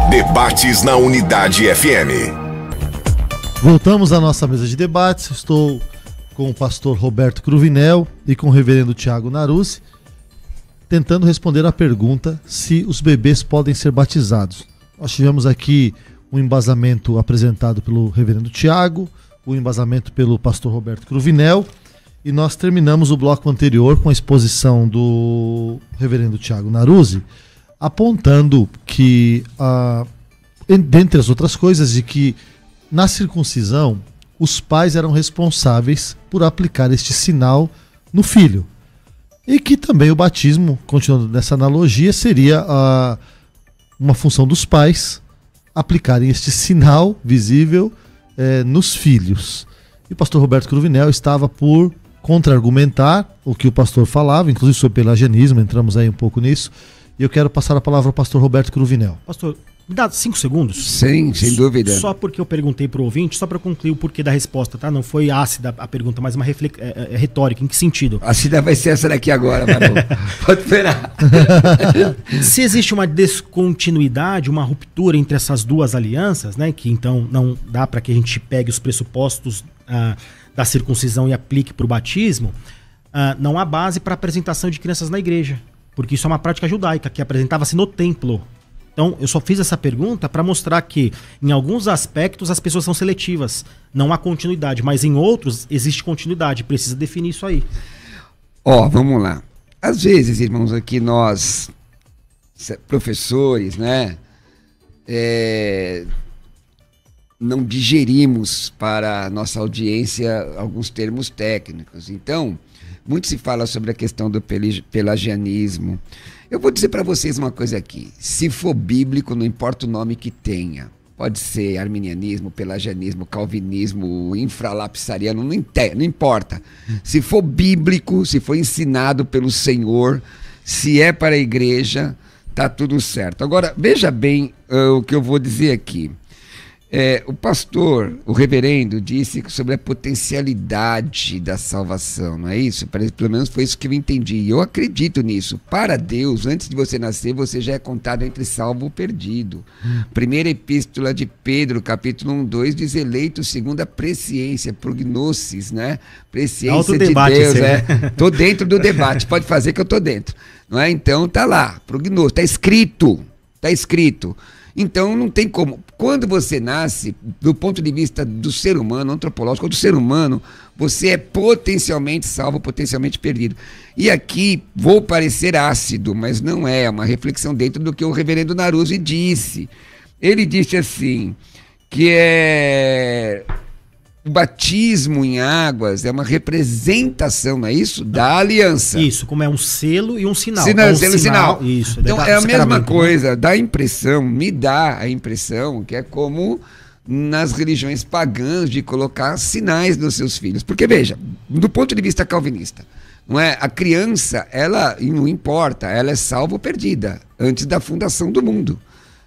Debates na Unidade FM. Voltamos à nossa mesa de debates. Estou com o pastor Roberto Cruvinel e com o reverendo Tiago Naruzzi, tentando responder a pergunta se os bebês podem ser batizados. Nós tivemos aqui um embasamento apresentado pelo reverendo Tiago, um embasamento pelo pastor Roberto Cruvinel, e nós terminamos o bloco anterior com a exposição do reverendo Tiago Naruzzi, apontando que, dentre as outras coisas, de que na circuncisão os pais eram responsáveis por aplicar este sinal no filho. E que também o batismo, continuando nessa analogia, seria uma função dos pais aplicarem este sinal visível nos filhos. E o pastor Roberto Cruvinel estava por contra-argumentar o que o pastor falava, inclusive sobre pelagianismo, entramos aí um pouco nisso. E eu quero passar a palavra ao pastor Roberto Cruvinel. Pastor, me dá 5 segundos? Sim, sem dúvida. Só porque eu perguntei para o ouvinte, só para concluir o porquê da resposta, tá? Não foi ácida a pergunta, mas uma retórica. Em que sentido? Ácida vai ser essa daqui agora, pode esperar. Se existe uma descontinuidade, uma ruptura entre essas duas alianças, né? Que então não dá para que a gente pegue os pressupostos da circuncisão e aplique para o batismo, não há base para a apresentação de crianças na igreja. Porque isso é uma prática judaica que apresentava-se no templo. Então, eu só fiz essa pergunta para mostrar que, em alguns aspectos, as pessoas são seletivas. Não há continuidade, mas em outros existe continuidade. Precisa definir isso aí. Vamos lá. Às vezes, irmãos, aqui nós, professores, né, não digerimos para a nossa audiência alguns termos técnicos. Então, muito se fala sobre a questão do pelagianismo. Eu vou dizer para vocês uma coisa aqui. Se for bíblico, não importa o nome que tenha. Pode ser arminianismo, pelagianismo, calvinismo, infralapsariano, não importa. Se for bíblico, se for ensinado pelo Senhor, se é para a igreja, tá tudo certo. Agora, veja bem o que eu vou dizer aqui. O pastor, o reverendo, disse sobre a potencialidade da salvação, não é isso? Pelo menos foi isso que eu entendi. E eu acredito nisso. Para Deus, antes de você nascer, você já é contado entre salvo ou perdido. Primeira epístola de Pedro, capítulo 1:2, diz eleito segundo a presciência, prognosis, né? Presciência de Deus. Tô dentro do debate, pode fazer que eu tô dentro. Não é? Então tá lá, prognosis, tá escrito. Então não tem como. Quando você nasce, do ponto de vista do ser humano, antropológico, do ser humano, você é potencialmente salvo, potencialmente perdido. E aqui vou parecer ácido, mas não é uma reflexão dentro do que o reverendo Naruzzi disse. Ele disse assim, que o batismo em águas é uma representação, não é isso? Da aliança. Isso, como é um selo e um sinal. Selo e sinal. Isso. Então é a mesma coisa, dá a impressão, me dá a impressão que é como nas religiões pagãs de colocar sinais nos seus filhos. Porque veja, do ponto de vista calvinista, não é? A criança, ela não importa, ela é salva ou perdida antes da fundação do mundo.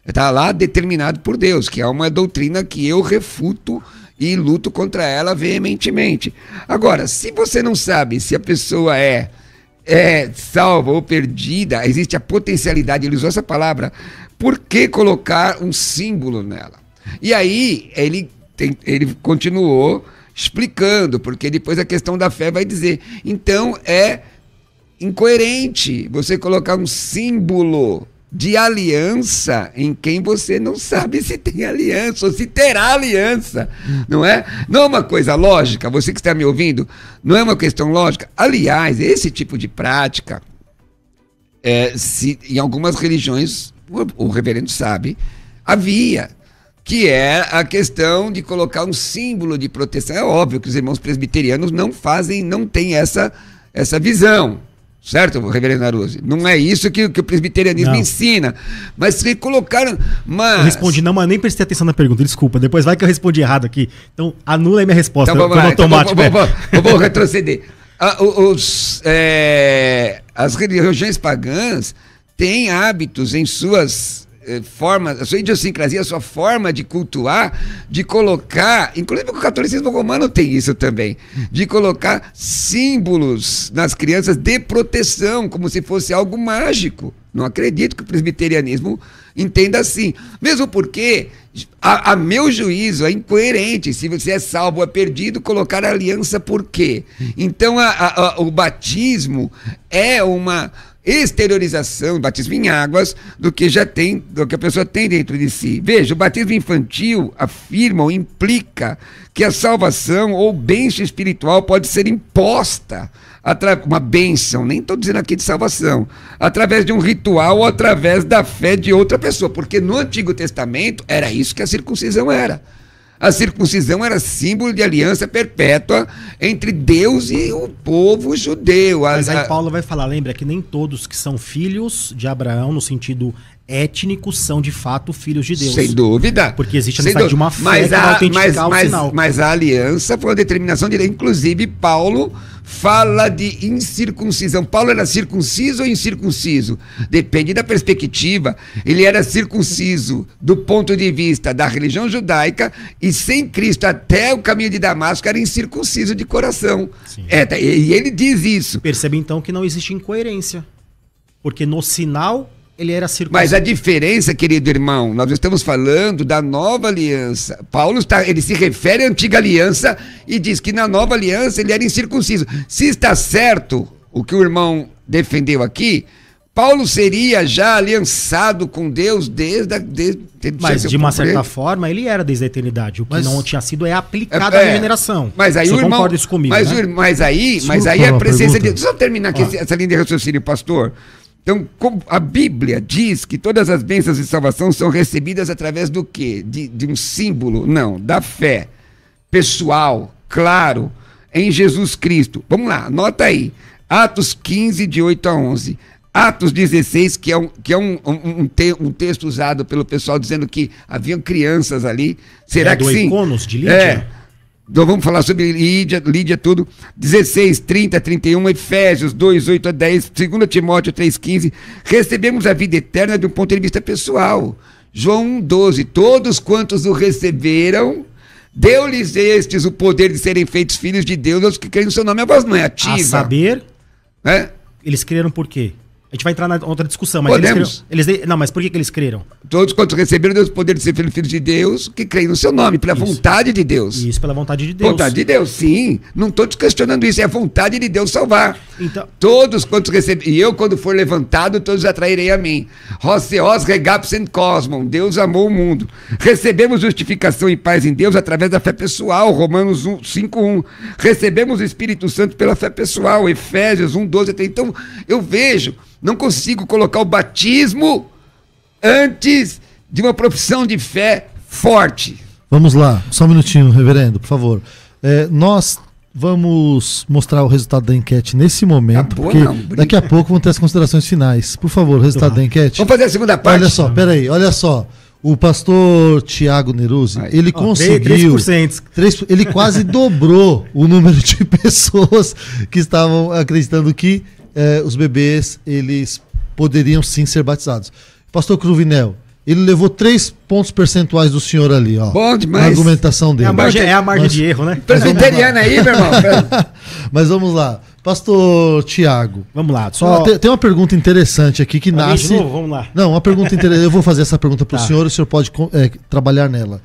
Está lá determinado por Deus, que é uma doutrina que eu refuto e luto contra ela veementemente. Agora, se você não sabe se a pessoa é salva ou perdida, existe a potencialidade, ele usou essa palavra, por que colocar um símbolo nela? E aí ele continuou explicando, porque depois a questão da fé vai dizer, então é incoerente você colocar um símbolo de aliança em quem você não sabe se tem aliança ou se terá aliança, não é? Não é uma coisa lógica, você que está me ouvindo, não é uma questão lógica. Aliás, esse tipo de prática, em algumas religiões, o reverendo sabe, havia, que é a questão de colocar um símbolo de proteção. É óbvio que os irmãos presbiterianos não têm essa visão. Certo, reverendo Naruzzi? Não é isso que o presbiterianismo ensina. Mas se colocaram... Eu respondi não, mas nem prestei atenção na pergunta, desculpa. Depois vai que eu respondi errado aqui. Então, anula aí minha resposta. Então, vou retroceder. As religiões pagãs têm hábitos em suas formas, a sua idiosincrasia, a sua forma de cultuar, de colocar, inclusive o catolicismo romano tem isso também, de colocar símbolos nas crianças de proteção, como se fosse algo mágico. Não acredito que o presbiterianismo entenda assim. Mesmo porque, a meu juízo, é incoerente. Se você é salvo ou é perdido, colocar a aliança por quê? Então, o batismo é uma exteriorização, batismo em águas, do que a pessoa tem dentro de si. Veja, o batismo infantil afirma ou implica que a salvação ou bênção espiritual pode ser imposta, uma bênção, nem estou dizendo aqui de salvação, através de um ritual ou através da fé de outra pessoa, porque no Antigo Testamento era isso que a circuncisão era. A circuncisão era símbolo de aliança perpétua entre Deus e o povo judeu. Mas aí Paulo vai falar, lembra que nem todos que são filhos de Abraão, no sentido étnico, são de fato filhos de Deus. Sem dúvida. Porque existe a necessidade de uma fé que vai autenticar o sinal. Mas a aliança foi uma determinação de lei. Inclusive, Paulo fala de incircuncisão. Paulo era circunciso ou incircunciso? Depende da perspectiva. Ele era circunciso do ponto de vista da religião judaica e sem Cristo até o caminho de Damasco era incircunciso de coração. E ele diz isso. Percebe então que não existe incoerência. Porque no sinal ele era circunciso. Mas a diferença, querido irmão, nós estamos falando da nova aliança. Paulo ele se refere à antiga aliança e diz que na nova aliança ele era incircunciso. Se está certo o que o irmão defendeu aqui, Paulo seria já aliançado com Deus mas de uma certa forma ele era desde a eternidade. O que não tinha sido aplicado à regeneração. Mas aí você o irmão concorda isso comigo, mas aí a presença de Deus. Deixa eu terminar aqui essa linha de raciocínio, pastor. Então, a Bíblia diz que todas as bênçãos de salvação são recebidas através do quê? De um símbolo? Não, da fé pessoal, claro, em Jesus Cristo. Vamos lá, anota aí. Atos 15, de 8 a 11. Atos 16, que é um texto usado pelo pessoal dizendo que haviam crianças ali. Será que sim? Iconos de Lídia? Então vamos falar sobre Lídia tudo. 16, 30, 31, Efésios 2, 8 a 10, 2 Timóteo 3, 15. Recebemos a vida eterna de um ponto de vista pessoal. João 1, 12. Todos quantos o receberam, deu-lhes estes o poder de serem feitos filhos de Deus, aos que creem no seu nome. A voz não é ativa. A saber, eles creram por quê? A gente vai entrar na outra discussão, mas podemos. Não, mas por que eles creram? Todos quantos receberam Deus o poder de ser filhos de Deus, que creem no seu nome, pela vontade de Deus. Isso, pela vontade de Deus. Vontade de Deus, sim. Não estou te questionando isso, é a vontade de Deus salvar. Então, todos quantos receberam, e eu quando for levantado, todos atrairei a mim. Roseos regapsen cosmon, Deus amou o mundo. Recebemos justificação e paz em Deus através da fé pessoal, Romanos 5:1. Recebemos o Espírito Santo pela fé pessoal, Efésios 1:12. Então, eu vejo, não consigo colocar o batismo antes de uma profissão de fé forte. Vamos lá, só um minutinho, reverendo, por favor. Nós vamos mostrar o resultado da enquete nesse momento, porque daqui a pouco vão ter as considerações finais. Por favor, o resultado da enquete. Vamos fazer a segunda parte? Olha só, peraí, olha só. O pastor Tiago Neruzzi, ele conseguiu 3%. Ele quase dobrou o número de pessoas que estavam acreditando que os bebês eles poderiam sim ser batizados. Pastor Cruvinel, ele levou 3 pontos percentuais do senhor ali, ó. Bom demais. Na argumentação dele. É a margem de erro, né? Presbiteriana aí, meu irmão. Mas vamos lá. Pastor Tiago. Vamos lá. Tem uma pergunta interessante aqui que nasce. De novo, vamos lá. Não, uma pergunta interessante. Eu vou fazer essa pergunta para o senhor e o senhor pode trabalhar nela.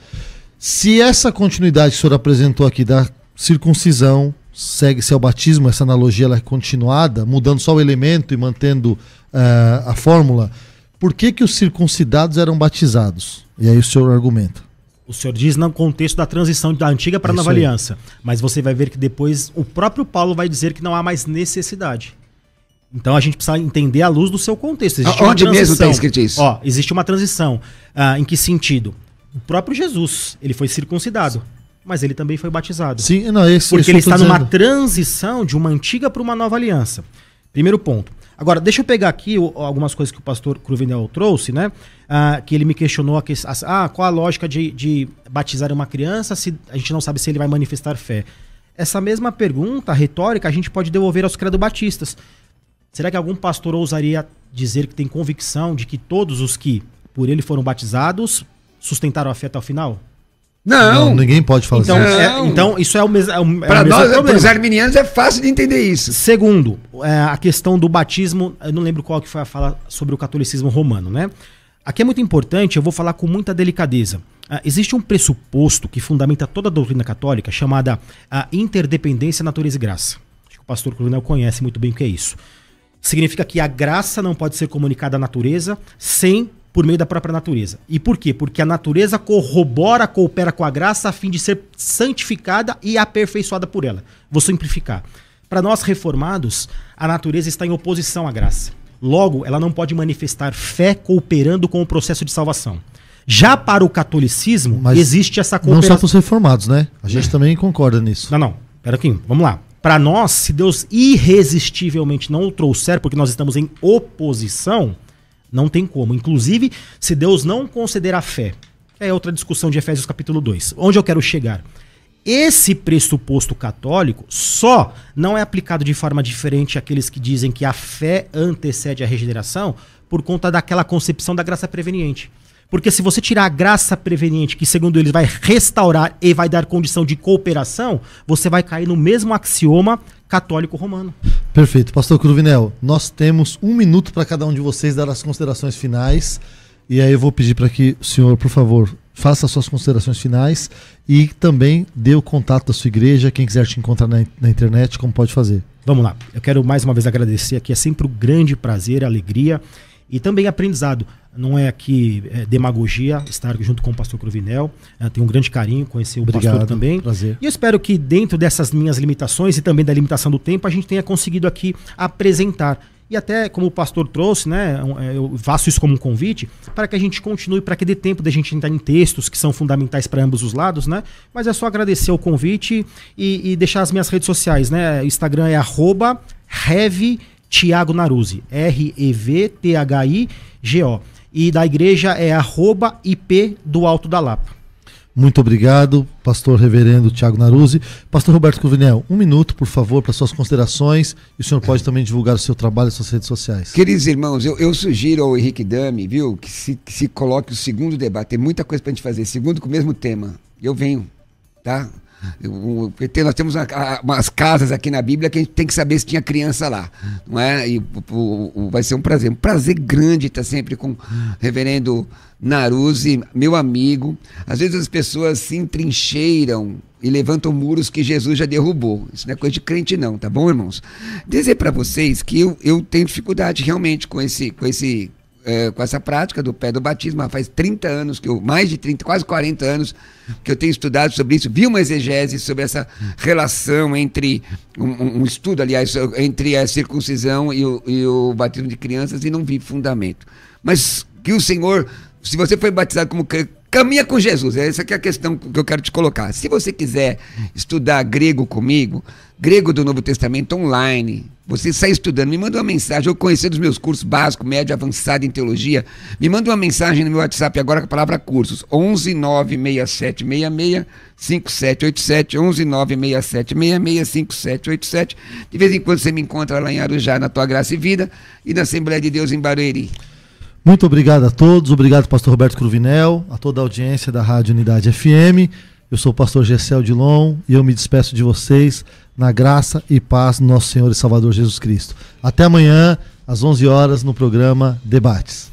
Se essa continuidade que o senhor apresentou aqui da circuncisão segue-se ao batismo, essa analogia ela é continuada, mudando só o elemento e mantendo a fórmula, por que os circuncidados eram batizados? E aí o senhor argumenta. O senhor diz no contexto da transição da antiga para a nova aliança. Mas você vai ver que depois o próprio Paulo vai dizer que não há mais necessidade. Então a gente precisa entender à luz do seu contexto. Existe Onde mesmo está escrito isso? Existe uma transição. Em que sentido? O próprio Jesus, ele foi circuncidado, mas ele também foi batizado. Sim, porque ele está numa transição de uma antiga para uma nova aliança. Primeiro ponto. Agora, deixa eu pegar aqui algumas coisas que o pastor Cruvinel trouxe, né? Que ele me questionou qual a lógica de batizar uma criança se a gente não sabe se ele vai manifestar fé. Essa mesma pergunta retórica a gente pode devolver aos credo-batistas. Será que algum pastor ousaria dizer que tem convicção de que todos os que por ele foram batizados sustentaram a fé até o final? Não, ninguém pode falar então, isso. Então, isso é o mesmo para nós, para os arminianos, é fácil de entender isso. Segundo, a questão do batismo, eu não lembro qual que foi a fala sobre o catolicismo romano, né? Aqui é muito importante, eu vou falar com muita delicadeza. Existe um pressuposto que fundamenta toda a doutrina católica, chamada a interdependência, natureza e graça. Acho que o pastor Cruvinel conhece muito bem o que é isso. Significa que a graça não pode ser comunicada à natureza por meio da própria natureza. E por quê? Porque a natureza coopera com a graça a fim de ser santificada e aperfeiçoada por ela. Vou simplificar. Para nós reformados, a natureza está em oposição à graça. Logo, ela não pode manifestar fé cooperando com o processo de salvação. Já para o catolicismo, existe essa cooperação. Não só para os reformados, né? A gente também concorda nisso. Não. Pera aqui, vamos lá. Para nós, se Deus irresistivelmente não o trouxer, porque nós estamos em oposição, não tem como. Inclusive, se Deus não conceder a fé, é outra discussão de Efésios capítulo 2. Onde eu quero chegar? Esse pressuposto católico só não é aplicado de forma diferente àqueles que dizem que a fé antecede a regeneração por conta daquela concepção da graça preveniente. Porque se você tirar a graça preveniente, que segundo eles vai restaurar e vai dar condição de cooperação, você vai cair no mesmo axioma católico romano. Perfeito. Pastor Cruvinel, nós temos 1 minuto para cada um de vocês dar as considerações finais. E aí eu vou pedir para que o senhor, por favor, faça as suas considerações finais e também dê o contato da sua igreja, quem quiser te encontrar na internet, como pode fazer. Vamos lá. Eu quero mais uma vez agradecer aqui, é sempre um grande prazer, alegria e também aprendizado. Não é aqui demagogia estar junto com o pastor Cruvinel. Tenho um grande carinho, conhecer o pastor também. Prazer. E eu espero que dentro dessas minhas limitações e também da limitação do tempo, a gente tenha conseguido aqui apresentar. E até como o pastor trouxe, né, eu faço isso como um convite para que a gente continue, para que dê tempo da gente entrar em textos que são fundamentais para ambos os lados, né? Mas é só agradecer o convite e deixar as minhas redes sociais, né? O Instagram é @RevTiago Naruzzi, RevThigo. E da igreja é @IP do Alto da Lapa. Muito obrigado, pastor reverendo Tiago Naruzzi. Pastor Roberto Cruvinel, 1 minuto, por favor, para suas considerações. E o senhor pode também divulgar o seu trabalho e suas redes sociais. Queridos irmãos, eu sugiro ao Henrique Dami, viu, que se coloque o segundo debate. Tem muita coisa para a gente fazer. Segundo com o mesmo tema. Eu venho, tá? Nós temos umas casas aqui na Bíblia que a gente tem que saber se tinha criança lá, não é? E vai ser um prazer grande estar sempre com o reverendo Naruzzi, meu amigo. Às vezes as pessoas se entrincheiram e levantam muros que Jesus já derrubou. Isso não é coisa de crente não, tá bom, irmãos? Dizer para vocês que eu tenho dificuldade realmente com essa prática do pé do batismo. Faz 30 anos, mais de 30, quase 40 anos que eu tenho estudado sobre isso, vi uma exegese sobre essa relação entre, um estudo, aliás, entre a circuncisão e o batismo de crianças e não vi fundamento. Mas que o Senhor, se você foi batizado como Caminha com Jesus, essa que é a questão que eu quero te colocar. Se você quiser estudar grego comigo, grego do Novo Testamento online, você sai estudando, me manda uma mensagem, eu conhecer dos meus cursos básico, médio, avançado em teologia, me manda uma mensagem no meu WhatsApp agora com a palavra cursos, 11 96766 5787, 11 96766 5787. De vez em quando você me encontra lá em Arujá, na Tua Graça e Vida, e na Assembleia de Deus em Barueri. Muito obrigado a todos, obrigado pastor Roberto Cruvinel, a toda a audiência da Rádio Unidade FM. Eu sou o pastor Gessel Dilon e eu me despeço de vocês na graça e paz do nosso Senhor e Salvador Jesus Cristo. Até amanhã, às 11 horas, no programa Debates.